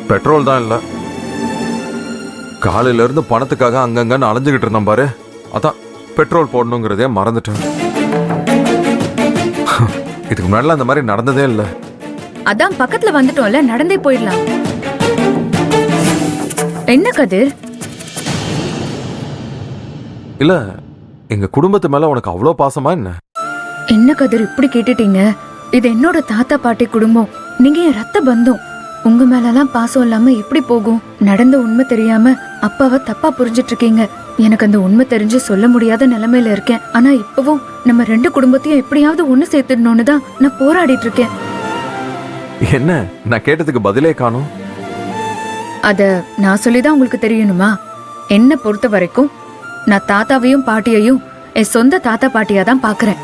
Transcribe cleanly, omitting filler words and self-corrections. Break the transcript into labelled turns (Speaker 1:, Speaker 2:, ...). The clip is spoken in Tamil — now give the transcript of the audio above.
Speaker 1: பெட்ரோல் தான் இல்ல. காலையில இருந்து பணத்துக்காக அங்கங்கன்னு அலைஞ்சுகிட்டு இருந்தேன் பாரு. அதான் பெட்ரோல் போடணுங்கிறதே மறந்துட்டேன். இதுக்கு முன்னாடி அந்த மாதிரி நடந்ததே இல்ல.
Speaker 2: அதான் பக்கத்துல வந்துட்டோம்ல, நடந்தே போயிடலாம். என்ன கதிர்?
Speaker 1: இல்ல, எங்க குடும்பத்து மேல உனக்கு அவ்வளவு பாசமா என்ன?
Speaker 2: என்ன கதிர் இப்படி கேட்டுட்டீங்க? இது என்னோட தாத்தா பாட்டி குடும்பம். நீங்க என் ரத்த பந்தம். உங்க மேலலாம் பாசம் இல்லாம எப்படி போகும்? நடந்த உண்மை தெரியாம அப்பாவை தப்பா புரிஞ்சிட்டு இருக்கீங்க. எனக்கு அந்த உண்மை தெரிஞ்சு சொல்ல முடியாத நிலைமையில இருக்கேன். ஆனா இப்பவும் நம்ம ரெண்டு குடும்பத்தையும் எப்படியாவது ஒண்ணு சேர்த்துடணும்னு தான் நான் போராடிட்டு இருக்கேன்.
Speaker 1: என்ன, நான் கேட்டதுக்கு பதிலே காணோம்.
Speaker 2: அத நான் சொல்லிதான் உங்களுக்கு தெரியணுமா? என்ன பொறுத்த வரைக்கும் நான் தாத்தாவையும் பாட்டியையும் என் சொந்த தாத்தா பாட்டியா தான் பாக்குறேன்.